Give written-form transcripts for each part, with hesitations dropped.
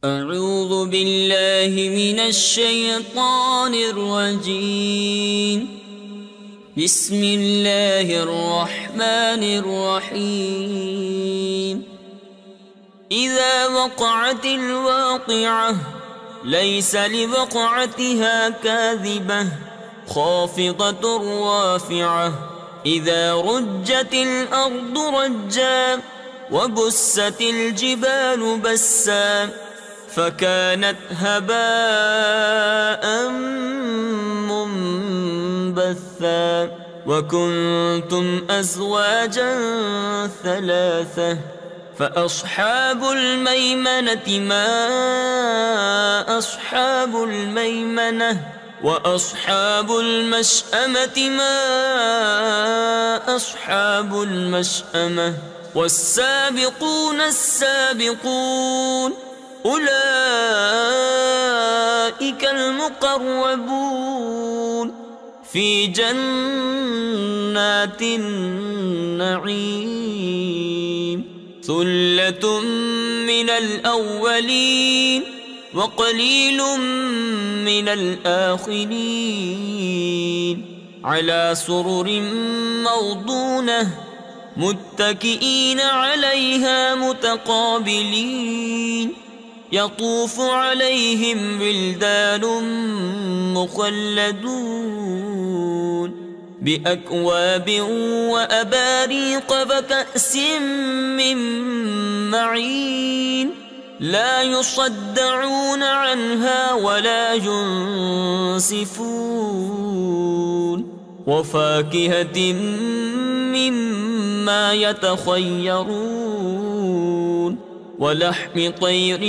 أعوذ بالله من الشيطان الرجيم. بسم الله الرحمن الرحيم. إذا وقعت الواقعة ليس لوقعتها كاذبة خافضة رافعة. إذا رجت الأرض رجا وبست الجبال بسا فكانت هباء منبثا وكنتم أزواجا ثلاثة فأصحاب الميمنة ما أصحاب الميمنة وأصحاب المشأمة ما أصحاب المشأمة والسابقون السابقون أولئك المقربون في جنات النعيم. ثلة من الأولين وقليل من الآخرين على سرر موضونة متكئين عليها متقابلين. يطوف عليهم ولدان مخلدون بأكواب وأباريق وكأس من معين لا يصدعون عنها ولا ينصفون وفاكهة مما يتخيرون ولحم طير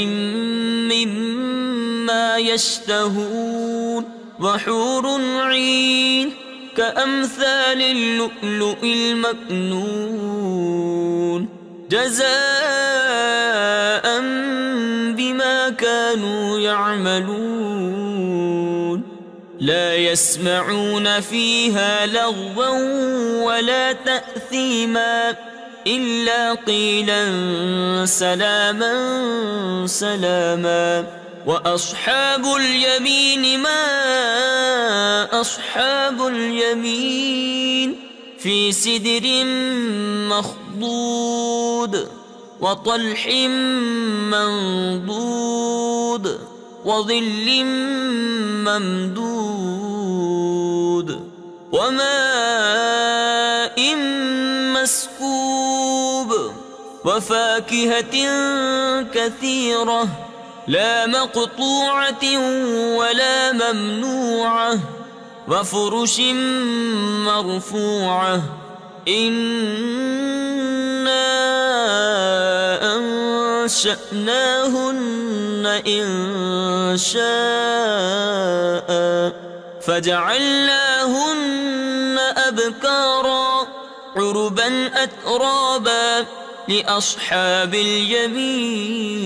مما يشتهون وحور عين كأمثال اللؤلؤ المكنون جزاء بما كانوا يعملون. لا يسمعون فيها لغوا ولا تأثيما إلا قيلا سلاما سلاما. وأصحاب اليمين ما أصحاب اليمين في سدر مخضود وطلح منضود وظل ممدود وماء مسكوب وفاكهة كثيرة لا مقطوعة ولا ممنوعة وفرش مرفوعة. إنا أنشأناهن إنشاء فجعلناهن أبكارا عربا أترابا لأصحاب اليمين.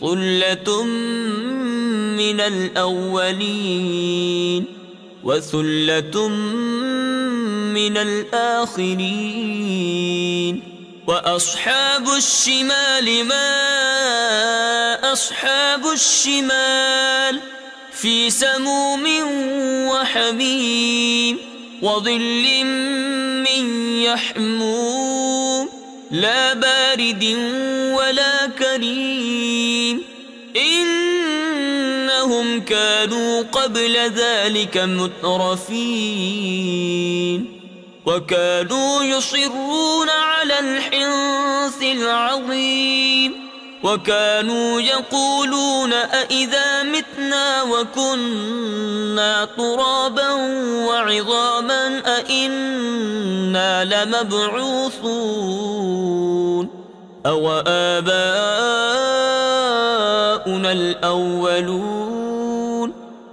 ثلة من الأولين وثلة من الآخرين. وأصحاب الشمال ما أصحاب الشمال في سموم وحميم وظل من يحموم لا بارد ولا كريم. إنهم كانوا قبل ذلك مترفين وكانوا يصرون على الحنث العظيم وكانوا يقولون أإذا متنا وكنا ترابا وعظاما أإنا لمبعوثون أو آباؤنا الأولون.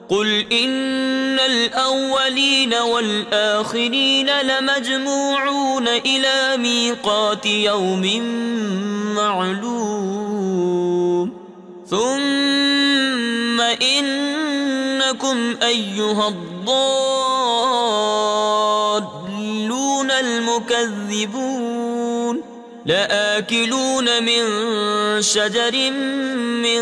قل إن الأولين والآخرين لمجموعون إلى ميقات يوم معلوم. ثم إنكم أيها الضالون المكذبون لآكلون من شجر من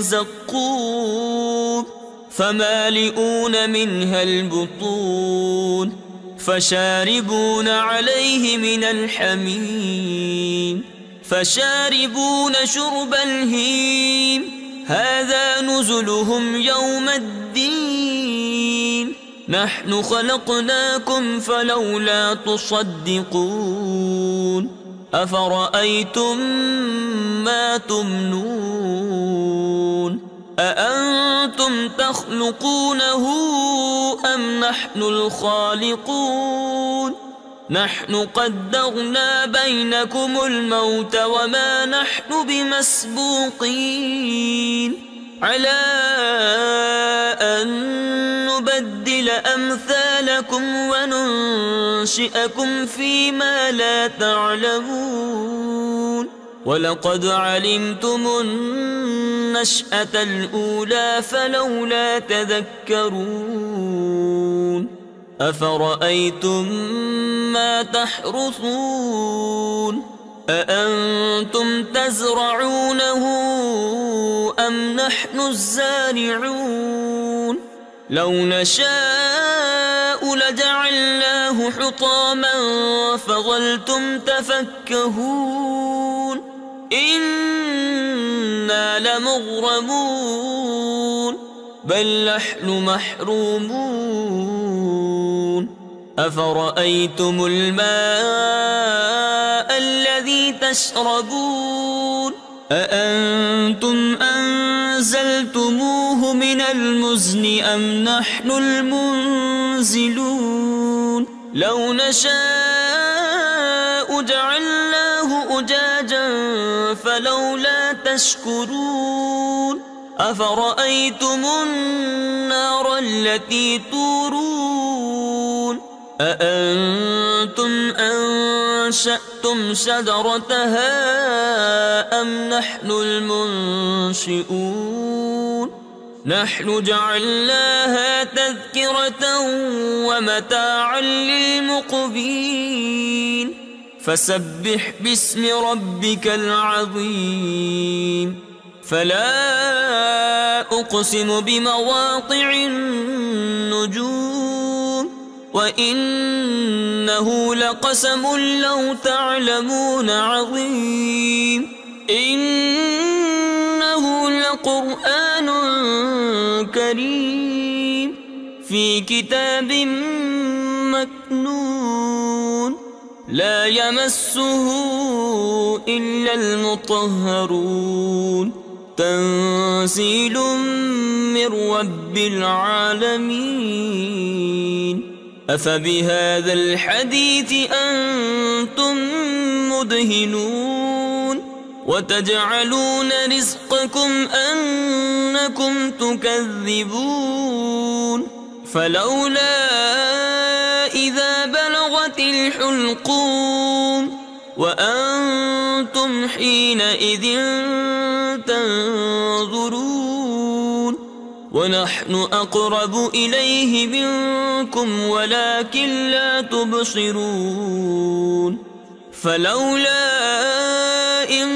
زقوم فمالئون منها البطون فشاربون عليه من الحميم فشاربون شرب الهيم هذا نزلهم يوم الدين نحن خلقناكم فلولا تصدقون أفرأيتم ما تمنون أأنتم تخلقونه أم نحن الخالقون نحن قدرنا بينكم الموت وما نحن بمسبوقين على أن نبدل أمثالكم وننشئكم فيما لا تعلمون ولقد علمتم النشأة الأولى فلولا تذكرون أفرأيتم ما تحرثون أأنتم تزرعونه أم نحن الزارعون لو نشاء لجعلناه حطاما فظلتم تفكهون إنا لمغرمون بل نحن محرومون أفرأيتم الماء الذي تشربون أأنتم أنزلتموه من المزن أم نحن المنزلون لو نشاء جعلناه أجاجا فلولا تشكرون أفرأيتم النار التي تورون أأنتم أنشأتم شجرتها أم نحن المنشئون نحن جعلناها تذكرة ومتاعا للمقوين فسبح باسم ربك العظيم فلا أقسم بمواقع النجوم وإنه لقسم لو تعلمون عظيم إنه لقرآن كريم في كتاب مكنون لا يمسه إلا المطهرون تنزيل من رب العالمين أفبهذا الحديث أنتم مدهنون وتجعلون رزقكم أنكم تكذبون فلولا إذا بلغت الحلقوم وأنتم حينئذ تنظرون ونحن أقرب إليه منكم ولكن لا تبصرون فلولا إن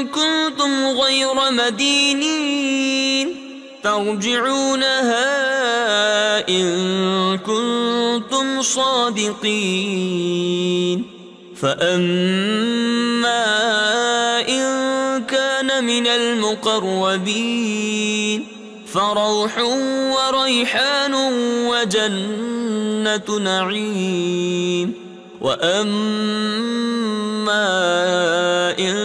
كنتم غير مدينين ترجعونها إن كنتم صادقين فأما إن كان من المقربين فروح وريحان وجنة نعيم وأما إن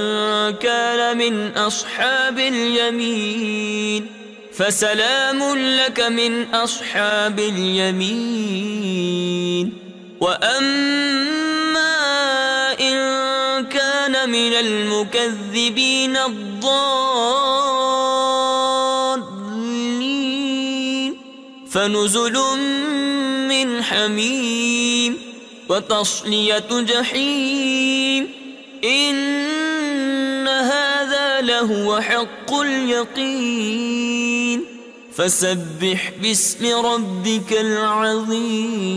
كان من أصحاب اليمين فسلام لك من أصحاب اليمين وأما إن كان من المكذبين الضالين فنزل من حميم وتصلية جحيم إن هذا لهو حق اليقين فسبح باسم ربك العظيم